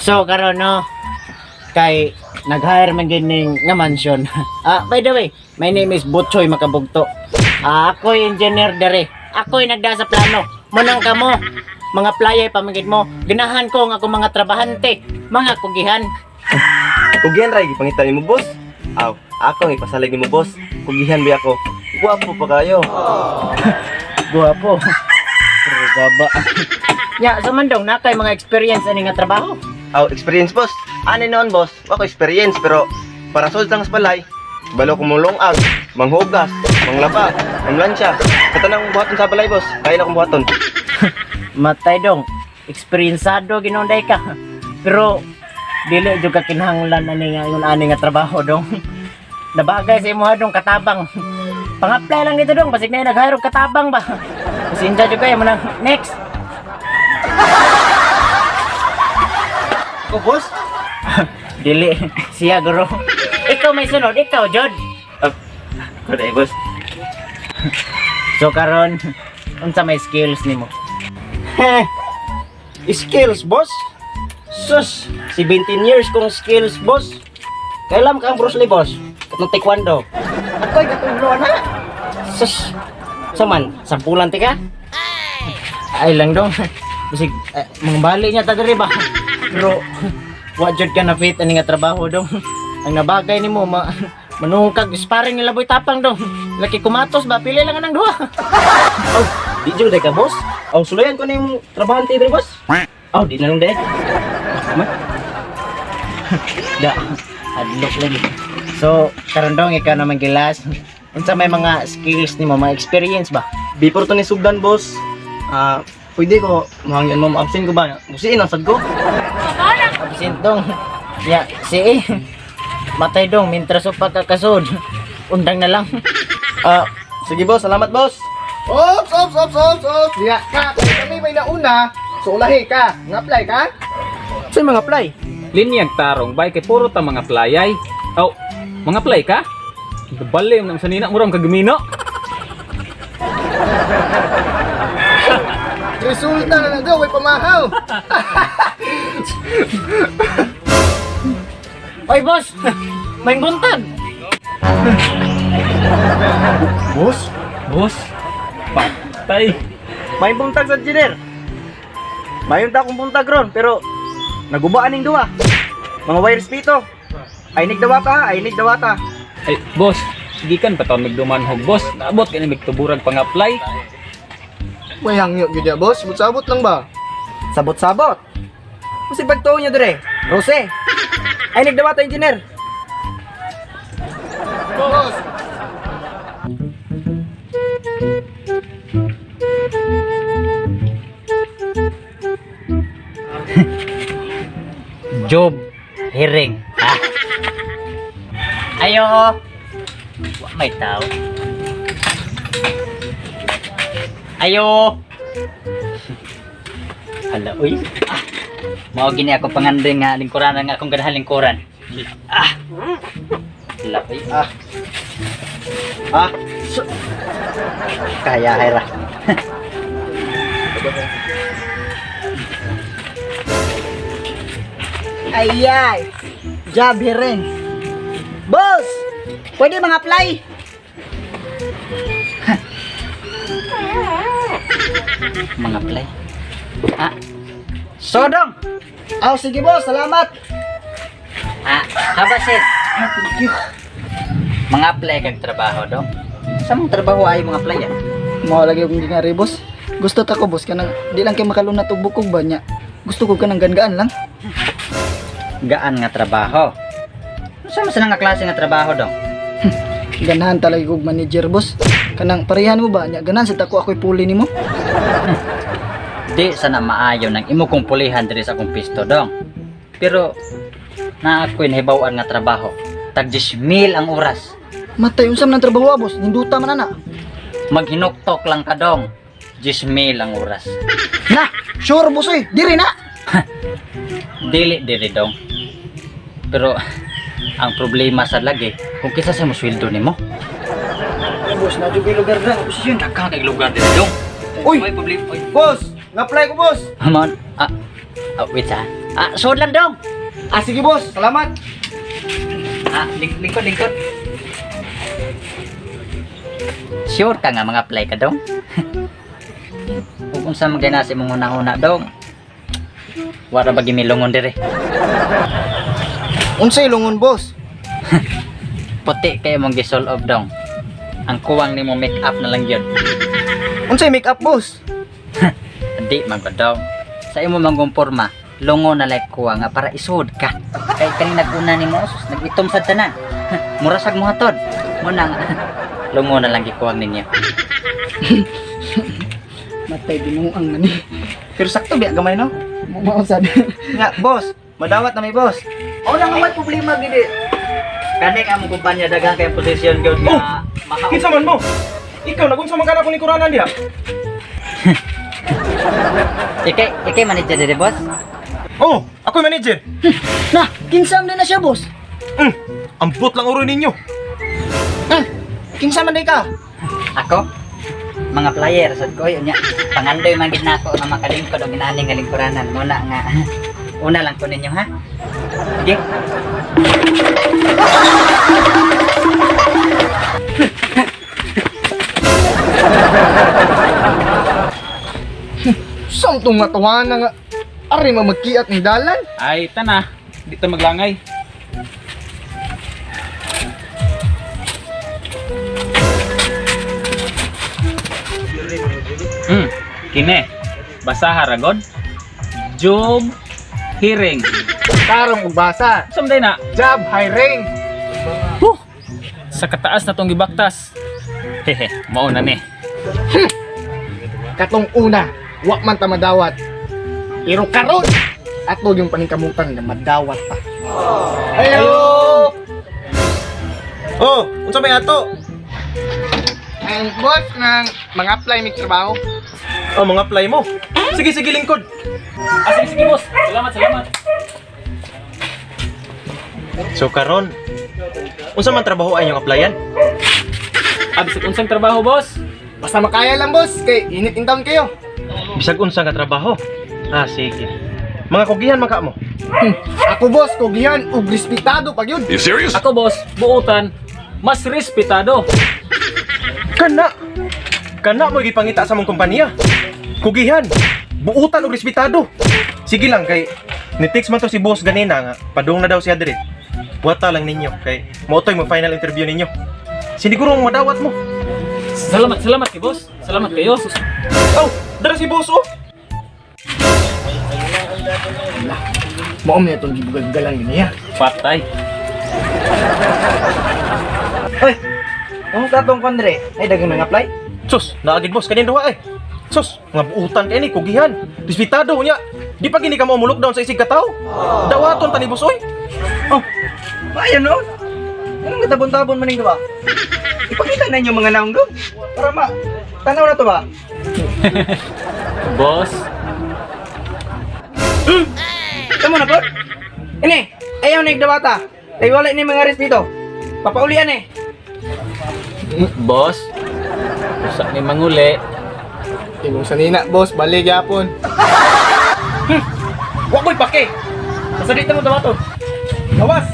So karon no kay nag-hire man gining nga mansion. By the way, my name is Butchoy Makabugto. Ako'y engineer dere. Ako'y nagda sa plano. Munang kamo, mga playay pamangid mo. Ganahan ko ang ako mga trabahante, mga kugihan. Kugihan ray gipangitan nimo boss. Aw, ako ang ipasalig nimo boss. Kugihan ba ako? Guwapo pa kayo. Guwapo. Pero gaba. Ya, sumandong na kay mga experience ani nga trabaho. Aw, experience boss. Ani noon boss, ako experience pero para sud lang sa balay. Balo ko mulong-ag, manghugas, manglaba, manlansya. Sa tanang buhaton sa balay boss, kaya na kong buhaton. Matay dong, eksperyensado ginonday ka. Pero dili jud ka kinahanglan ani nga yun ani nga trabaho dong. Nabagay sa imo dong katabang. Pang-apply lang dito dong, basig na nag-hire og katabang ba. Pasensya jud kay mo nang next. Ko boss? Dili siya guro. Ikaw may sunod, ikaw Jod. Kuday boss. So karon unsa may skills nimo? Skills boss? Sus, 17 years kong skills boss. Kailan ka ang Bruce Lee boss? Katong taekwondo. Ako'y katulong na. Sus, saman, sampulan ti ka? Ay lang dong. Bisig mga bali niya ta diri ba. Pero wa jud ka na fit ani nga trabaho dong. Ang nabagay nimo manungkag sparring nila boy tapang dong. Laki kumatos ba pili lang nang duha. Aw, di jud ka boss. Aw, sulayan ko na yung trabahante diri boss. Aw, di na lang de. Da adlok lagi. So karon dong ikaw naman gilas. Unsa may mga skills nimo, mga experience ba? Before to ni sugdan boss, pwede ko mahangyan mo absent ko ba? Musiin ang sad ko. Absent dong. Ya, si matay dong mintras o pagkakasod. Undang na lang. Sige boss, salamat boss. Ops! Diya ka, kami may nauna. So ulahi ka, nga-apply ka? Sa mga apply. Linyag tarong bay kay puro ta mga playay. Aw, mga play ka? Bali mo sa nina mo ram kagimino. Resulta na lang daw, may pamahaw. Oy boss, may buntag. Boss? Boss, patay. May buntag sa engineer. Mayon ta akong buntag ron, pero nagubaan ning duwa. Mga wires pito. Ay nigdawata, ay nigdawata. Ay, boss, gikan pa taon magdumanhog, boss. Naabot ka na magtuburag pang-apply. May hangyo gid boss, sabot lang ba? Sabot-sabot. Kasi pagtuo nyo dire, Rose. Ay nigdawata engineer. Boss! Job Hiring. Ayo. Wa may tao. Ayo. Hala, uy. Mao gini ako pangandeng nga lingkuran nga akong ganahan lingkuran. Hala, uy. Kaya hera. Ayay! Job hiring. Boss! Pwede mga apply? Mga play. Sodong! Aw, sige boss, salamat! Habasit. Mga play kag trabaho dong. Sa mong trabaho ay mga play yan? Mga lagi akong ginari boss. Gusto ta ko boss, kanang di lang kayo makalunat og bukog ba niya. Gusto ko kanang gaan lang. Gaan nga trabaho. Sa mas nga klase nga trabaho dong? Ganahan talaga kog manager boss. Kanang parehan mo ba niya? Ganahan sa tako ako'y puli nimo. Di sana maayo nang imo kong pulihan diri sa akong pisto dong. Pero na ako'y nahibawan nga trabaho. Tag 10,000 ang oras. Matay unsam nang trabaho boss. Hinduta man ana. Maghinuktok lang ka dong. 10,000 ang oras. Na, sure boss eh. Diri na. Dili dong. Pero ang problema sa lagi kung kisa sa mo sweldo nimo. Boss, na jud lugar na posisyon. Dagkang kay lugar diri dong. Uy! May problema. Boss, Nga-apply ko, boss. Amon. Wait ha. Suod lang dong. Sige, boss. Salamat. Lingkod. Sure ka nga mga apply ka dong? Kung sa magdanasi mong una-una dong. Wala ba gimilongon dire? Unsay lungon, boss? Puti kayo mong gisolve dong. Ang kuwang ni mo make up na lang yun. Unsay make-up, boss? Di man ko dong. Sa imo manggumporma, lungo na like kuwang nga para isud ka. Kay kanina naguna ni mo, sus, nag-itom sa tanan. Murasag mo hatod. Muna nga. Lungo na lang gikuwang ninyo. Matay binuang man eh. Pero sakto, biya gamay, no? Mausad. Nga, boss. Madawat na may boss. O nang may problema gini. Kani ka mo kumpanya dagang kay posisyon gyud nga Kinsa man mo? Ikaw nagunsa man kana ko ni kuranan diha. Ikay manager dire boss. Oh, ako manager. Na, kinsam na siya, boss. Ambot lang uro ninyo. Kinsa man day ka? Ako mga player sad ko nya pangandoy man gid nako nga makalingkod og inaning nga lingkuranan muna nga una lang ko ninyo ha. Sige. Saan itong matawanan nga? Ari magkiat ng dalan? Ay, tana. Dito maglangay. Kine. Basaha ragod. Job hearing. Tarong ubasa. Samday na. Job hiring. Sa kataas na tong gibaktas. Hehe, mauna ni. Katong una, wa man ta madawat. Pero karon, ato yung paningkamutan na madawat pa. Ayo! Oh, unsa may ato? Ang boss ng mga apply may trabaho. Oh, mga apply mo. Sige, lingkod. Sige, boss. Salamat. So karon, unsa man trabaho ay yung applyan? Bisag unsang trabaho, boss? Basta makaya lang boss, kay init in town kayo. Bisag unsa nga trabaho? Sige. Mga kugihan man ka mo. Ako boss, kugihan ug respetado pag yun. Ako, boss, buutan, mas respetado. Kana mo gipangita sa mong kompanya. Kugihan, buutan og respetado. Sige lang kay ni-text man to si boss ganina nga padung na daw siya dire. Buwata lang ninyo kay mautoy mo final interview ninyo. Siniguro mo madawat mo. Salamat kay boss. Salamat kayo. Oh, dara si boss oh. Maom niya itong gibugagalan niya. Patay. Hoy, ang katong kondre, ay dagang mga apply? Sus, naagid boss kanin duha eh. Sus, nga buutan kay ni kugihan. Respetado niya. Di pa gini ka mo mulok down sa isig ka tao. Dawaton tani boss oy. Ayan no? Anong katabon-tabon maning ba? Ipakita na inyo mga naong doon. Para tanaw na to ba? Boss, Tama na po? Ini, ayaw na igdawata. Ay wala ni mga respeto. Papaulian eh. boss. Usa ni manguli. Ibong sanina, boss. Balik yapon. Huwag mo'y pake. Nasa dito mo dawato. Awas!